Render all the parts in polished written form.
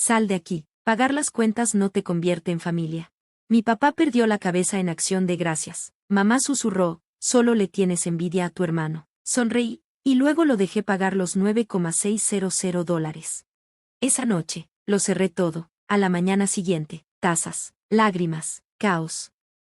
Sal de aquí. Pagar las cuentas no te convierte en familia. Mi papá perdió la cabeza en acción de gracias. Mamá susurró, solo le tienes envidia a tu hermano. Sonreí, y luego lo dejé pagar los $9,600. Esa noche, lo cerré todo. A la mañana siguiente, tazas, lágrimas, caos.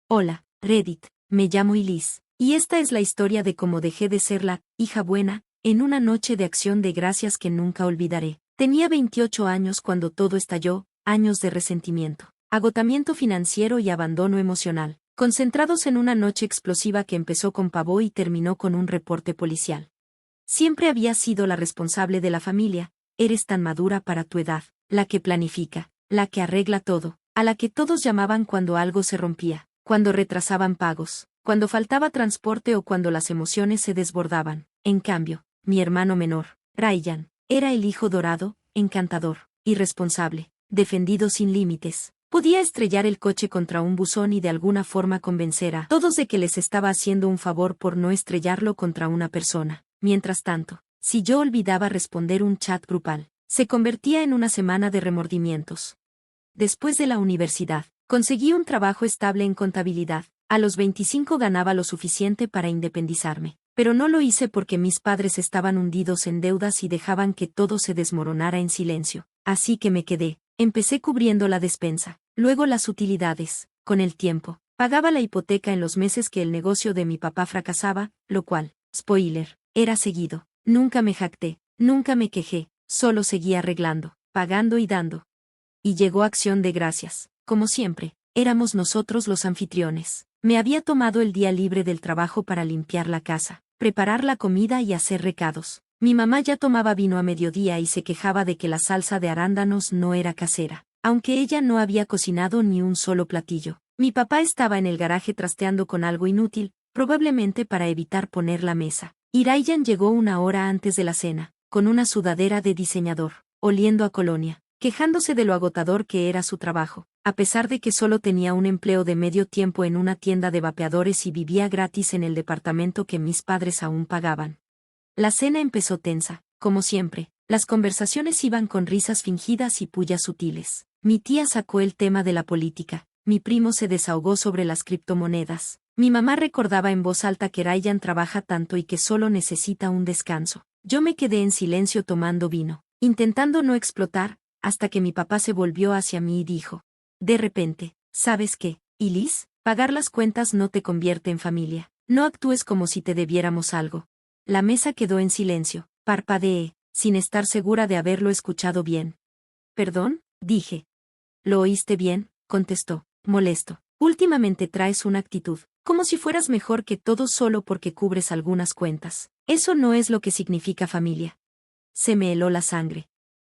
Hola, Reddit, me llamo Elise, y esta es la historia de cómo dejé de ser la hija buena, en una noche de acción de gracias que nunca olvidaré. Tenía 28 años cuando todo estalló, años de resentimiento, agotamiento financiero y abandono emocional, concentrados en una noche explosiva que empezó con pavó y terminó con un reporte policial. Siempre había sido la responsable de la familia, eres tan madura para tu edad, la que planifica, la que arregla todo, a la que todos llamaban cuando algo se rompía, cuando retrasaban pagos, cuando faltaba transporte o cuando las emociones se desbordaban. En cambio, mi hermano menor, Ryan, era el hijo dorado, encantador, irresponsable, defendido sin límites. Podía estrellar el coche contra un buzón y de alguna forma convencer a todos de que les estaba haciendo un favor por no estrellarlo contra una persona. Mientras tanto, si yo olvidaba responder un chat grupal, se convertía en una semana de remordimientos. Después de la universidad, conseguí un trabajo estable en contabilidad. A los 25 ganaba lo suficiente para independizarme, pero no lo hice porque mis padres estaban hundidos en deudas y dejaban que todo se desmoronara en silencio. Así que me quedé. Empecé cubriendo la despensa, luego las utilidades. Con el tiempo, pagaba la hipoteca en los meses que el negocio de mi papá fracasaba, lo cual, spoiler, era seguido. Nunca me jacté, nunca me quejé, solo seguí arreglando, pagando y dando. Y llegó Acción de Gracias. Como siempre, éramos nosotros los anfitriones. Me había tomado el día libre del trabajo para limpiar la casa, preparar la comida y hacer recados. Mi mamá ya tomaba vino a mediodía y se quejaba de que la salsa de arándanos no era casera, aunque ella no había cocinado ni un solo platillo. Mi papá estaba en el garaje trasteando con algo inútil, probablemente para evitar poner la mesa. Y Ryan llegó una hora antes de la cena, con una sudadera de diseñador, oliendo a colonia, quejándose de lo agotador que era su trabajo, a pesar de que solo tenía un empleo de medio tiempo en una tienda de vapeadores y vivía gratis en el departamento que mis padres aún pagaban. La cena empezó tensa, como siempre, las conversaciones iban con risas fingidas y pullas sutiles. Mi tía sacó el tema de la política, mi primo se desahogó sobre las criptomonedas, mi mamá recordaba en voz alta que Ryan trabaja tanto y que solo necesita un descanso. Yo me quedé en silencio tomando vino, intentando no explotar, hasta que mi papá se volvió hacia mí y dijo, de repente, ¿sabes qué, Elise? Pagar las cuentas no te convierte en familia, no actúes como si te debiéramos algo. La mesa quedó en silencio, parpadeé, sin estar segura de haberlo escuchado bien. ¿Perdón? Dije. ¿Lo oíste bien? Contestó, molesto. Últimamente traes una actitud, como si fueras mejor que todos solo porque cubres algunas cuentas. Eso no es lo que significa familia. Se me heló la sangre.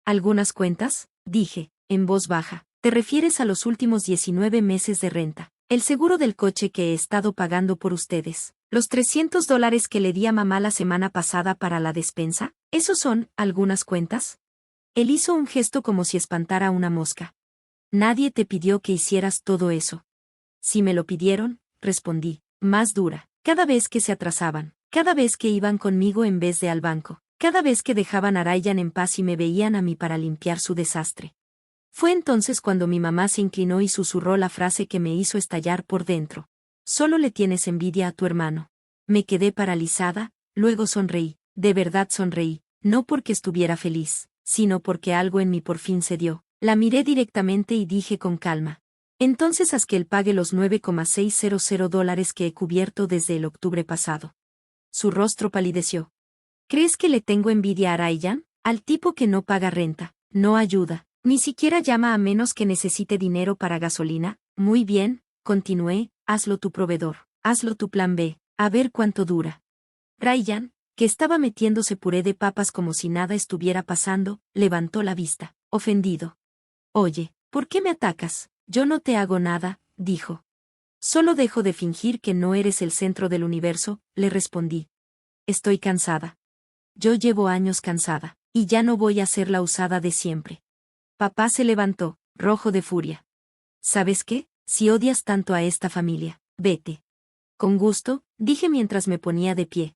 ¿Algunas cuentas? Dije, en voz baja. ¿Te refieres a los últimos 19 meses de renta? El seguro del coche que he estado pagando por ustedes. Los $300 que le di a mamá la semana pasada para la despensa. ¿Esos son algunas cuentas? Él hizo un gesto como si espantara a una mosca. Nadie te pidió que hicieras todo eso. Si me lo pidieron, respondí, más dura. Cada vez que se atrasaban, cada vez que iban conmigo en vez de al banco, cada vez que dejaban a Ryan en paz y me veían a mí para limpiar su desastre. Fue entonces cuando mi mamá se inclinó y susurró la frase que me hizo estallar por dentro. Solo le tienes envidia a tu hermano. Me quedé paralizada, luego sonreí, de verdad sonreí, no porque estuviera feliz, sino porque algo en mí por fin se dio. La miré directamente y dije con calma. Entonces haz que él pague los $9,600 que he cubierto desde el octubre pasado. Su rostro palideció. ¿Crees que le tengo envidia a Ryan? Al tipo que no paga renta, no ayuda, ni siquiera llama a menos que necesite dinero para gasolina? Muy bien, continué, hazlo tu proveedor, hazlo tu plan B, a ver cuánto dura. Ryan, que estaba metiéndose puré de papas como si nada estuviera pasando, levantó la vista, ofendido. Oye, ¿por qué me atacas? Yo no te hago nada, dijo. Solo dejo de fingir que no eres el centro del universo, le respondí. Estoy cansada. Yo llevo años cansada, y ya no voy a ser la usada de siempre. Papá se levantó, rojo de furia. ¿Sabes qué? Si odias tanto a esta familia, vete. Con gusto, dije mientras me ponía de pie.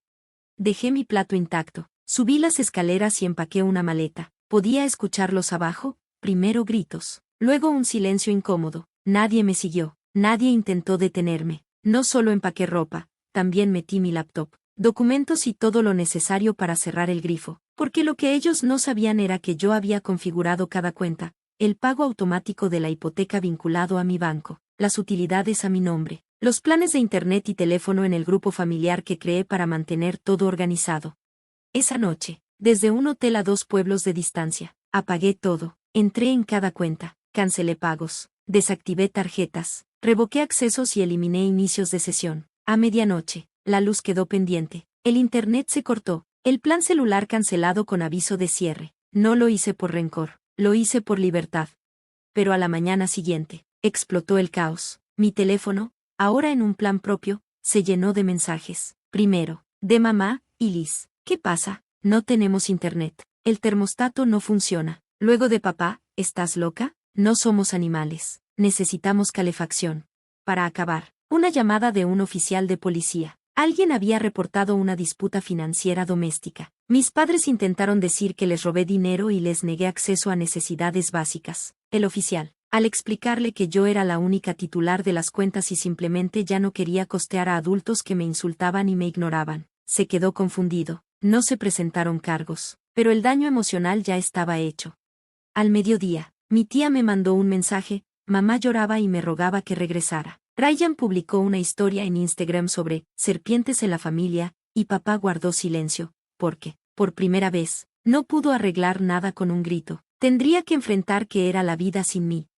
Dejé mi plato intacto, subí las escaleras y empaqué una maleta. Podía escucharlos abajo, primero gritos, luego un silencio incómodo. Nadie me siguió, nadie intentó detenerme. No solo empaqué ropa, también metí mi laptop, documentos y todo lo necesario para cerrar el grifo, porque lo que ellos no sabían era que yo había configurado cada cuenta, el pago automático de la hipoteca vinculado a mi banco, las utilidades a mi nombre, los planes de internet y teléfono en el grupo familiar que creé para mantener todo organizado. Esa noche, desde un hotel a 2 pueblos de distancia, apagué todo, entré en cada cuenta, cancelé pagos, desactivé tarjetas, revoqué accesos y eliminé inicios de sesión. A medianoche, la luz quedó pendiente, el internet se cortó, el plan celular cancelado con aviso de cierre. No lo hice por rencor, lo hice por libertad. Pero a la mañana siguiente, explotó el caos. Mi teléfono, ahora en un plan propio, se llenó de mensajes. Primero, de mamá y Liz. ¿Qué pasa? No tenemos internet. El termostato no funciona. Luego de papá, ¿estás loca? No somos animales. Necesitamos calefacción. Para acabar, una llamada de un oficial de policía. Alguien había reportado una disputa financiera doméstica. Mis padres intentaron decir que les robé dinero y les negué acceso a necesidades básicas. El oficial, al explicarle que yo era la única titular de las cuentas y simplemente ya no quería costear a adultos que me insultaban y me ignoraban, se quedó confundido. No se presentaron cargos, pero el daño emocional ya estaba hecho. Al mediodía, mi tía me mandó un mensaje, mamá lloraba y me rogaba que regresara. Ryan publicó una historia en Instagram sobre serpientes en la familia, y papá guardó silencio, porque, por primera vez, no pudo arreglar nada con un grito. Tendría que enfrentar que era la vida sin mí.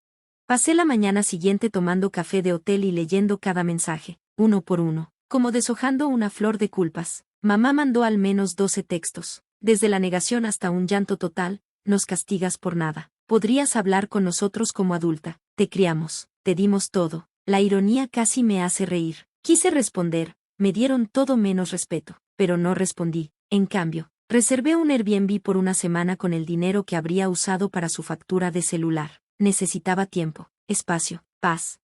Pasé la mañana siguiente tomando café de hotel y leyendo cada mensaje, uno por uno, como deshojando una flor de culpas. Mamá mandó al menos 12 textos, desde la negación hasta un llanto total. Nos castigas por nada. Podrías hablar con nosotros como adulta. Te criamos, te dimos todo. La ironía casi me hace reír. Quise responder, me dieron todo menos respeto, pero no respondí. En cambio, reservé un Airbnb por una semana con el dinero que habría usado para su factura de celular. Necesitaba tiempo, espacio, paz.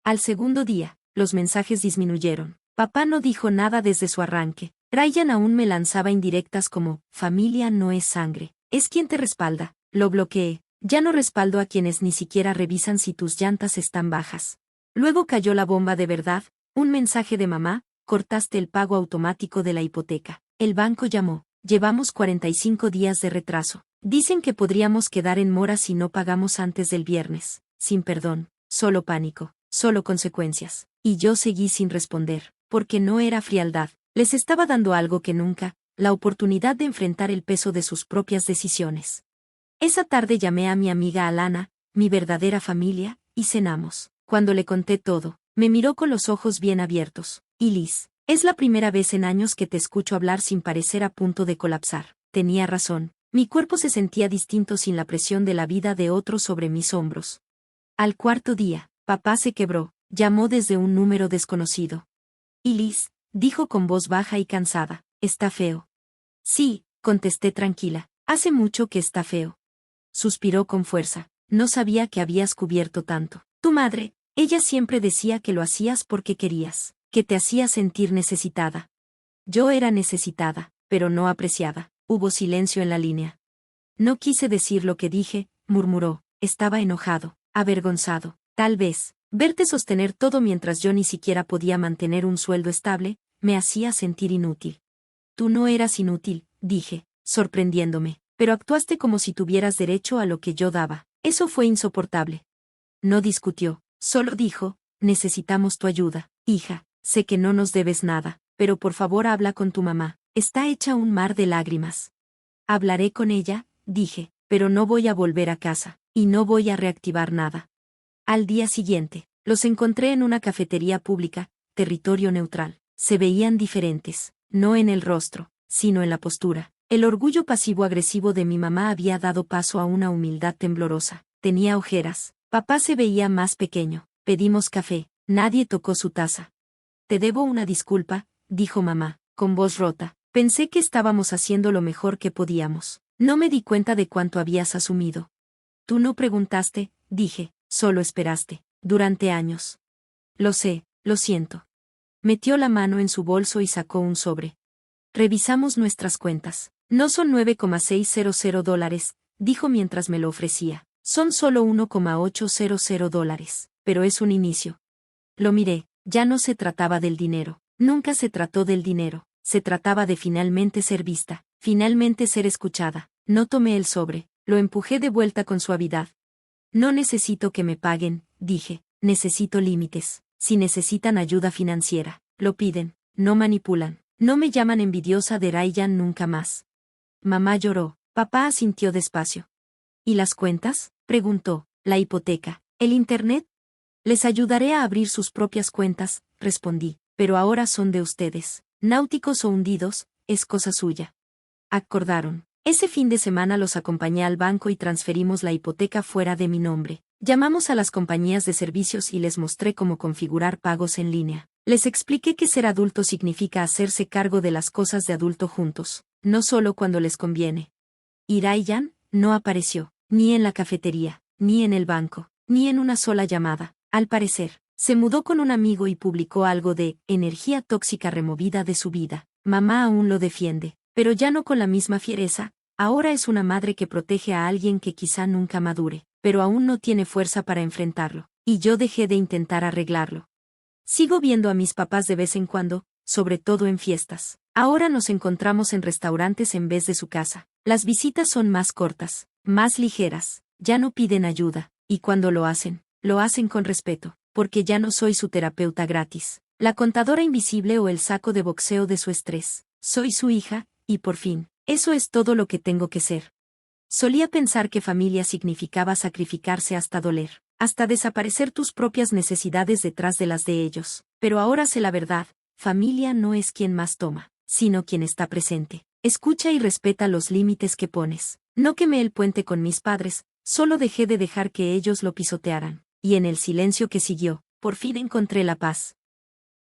Al segundo día, los mensajes disminuyeron. Papá no dijo nada desde su arranque. Ryan aún me lanzaba indirectas como, familia no es sangre, es quien te respalda. Lo bloqueé. Ya no respaldo a quienes ni siquiera revisan si tus llantas están bajas. Luego cayó la bomba de verdad, un mensaje de mamá, cortaste el pago automático de la hipoteca. El banco llamó, llevamos 45 días de retraso. Dicen que podríamos quedar en mora si no pagamos antes del viernes. Sin perdón, solo pánico, solo consecuencias. Y yo seguí sin responder, porque no era frialdad. Les estaba dando algo que nunca, la oportunidad de enfrentar el peso de sus propias decisiones. Esa tarde llamé a mi amiga Alana, mi verdadera familia, y cenamos. Cuando le conté todo, me miró con los ojos bien abiertos. Y Liz, es la primera vez en años que te escucho hablar sin parecer a punto de colapsar. Tenía razón, mi cuerpo se sentía distinto sin la presión de la vida de otro sobre mis hombros. Al cuarto día, papá se quebró, llamó desde un número desconocido. Y Liz, dijo con voz baja y cansada, está feo. Sí, contesté tranquila, hace mucho que está feo. Suspiró con fuerza, no sabía que habías cubierto tanto. Tu madre, ella siempre decía que lo hacías porque querías, que te hacía sentir necesitada. Yo era necesitada, pero no apreciada. Hubo silencio en la línea. No quise decir lo que dije, murmuró, estaba enojado, avergonzado. Tal vez, verte sostener todo mientras yo ni siquiera podía mantener un sueldo estable, me hacía sentir inútil. Tú no eras inútil, dije, sorprendiéndome, pero actuaste como si tuvieras derecho a lo que yo daba. Eso fue insoportable. No discutió, solo dijo, necesitamos tu ayuda, hija, sé que no nos debes nada, pero por favor habla con tu mamá, está hecha un mar de lágrimas. Hablaré con ella, dije, pero no voy a volver a casa, y no voy a reactivar nada. Al día siguiente, los encontré en una cafetería pública, territorio neutral. Se veían diferentes, no en el rostro, sino en la postura. El orgullo pasivo-agresivo de mi mamá había dado paso a una humildad temblorosa. Tenía ojeras. Papá se veía más pequeño. Pedimos café. Nadie tocó su taza. Te debo una disculpa, dijo mamá, con voz rota. Pensé que estábamos haciendo lo mejor que podíamos. No me di cuenta de cuánto habías asumido. Tú no preguntaste, dije, solo esperaste. Durante años. Lo sé, lo siento. Metió la mano en su bolso y sacó un sobre. Revisamos nuestras cuentas. No son $9,600, dijo mientras me lo ofrecía. Son solo $1,800, pero es un inicio. Lo miré, ya no se trataba del dinero. Nunca se trató del dinero. Se trataba de finalmente ser vista, finalmente ser escuchada. No tomé el sobre, lo empujé de vuelta con suavidad. No necesito que me paguen, dije, necesito límites. Si necesitan ayuda financiera, lo piden, no manipulan. No me llaman envidiosa de Ryan nunca más. Mamá lloró, papá asintió despacio. ¿Y las cuentas? Preguntó. La hipoteca, el internet. Les ayudaré a abrir sus propias cuentas, respondí, pero ahora son de ustedes. Náuticos o hundidos, es cosa suya. Acordaron. Ese fin de semana los acompañé al banco y transferimos la hipoteca fuera de mi nombre. Llamamos a las compañías de servicios y les mostré cómo configurar pagos en línea. Les expliqué que ser adulto significa hacerse cargo de las cosas de adulto juntos, no solo cuando les conviene. Y Ryan no apareció, ni en la cafetería, ni en el banco, ni en una sola llamada. Al parecer, se mudó con un amigo y publicó algo de energía tóxica removida de su vida. Mamá aún lo defiende, pero ya no con la misma fiereza. Ahora es una madre que protege a alguien que quizá nunca madure, pero aún no tiene fuerza para enfrentarlo, y yo dejé de intentar arreglarlo. Sigo viendo a mis papás de vez en cuando, sobre todo en fiestas. Ahora nos encontramos en restaurantes en vez de su casa. Las visitas son más cortas, más ligeras, ya no piden ayuda, y cuando lo hacen con respeto, porque ya no soy su terapeuta gratis, la contadora invisible o el saco de boxeo de su estrés. Soy su hija, y por fin, eso es todo lo que tengo que ser. Solía pensar que familia significaba sacrificarse hasta doler, hasta desaparecer tus propias necesidades detrás de las de ellos, pero ahora sé la verdad, familia no es quien más toma, sino quien está presente. Escucha y respeta los límites que pones. No quemé el puente con mis padres, solo dejé de dejar que ellos lo pisotearan, y en el silencio que siguió, por fin encontré la paz.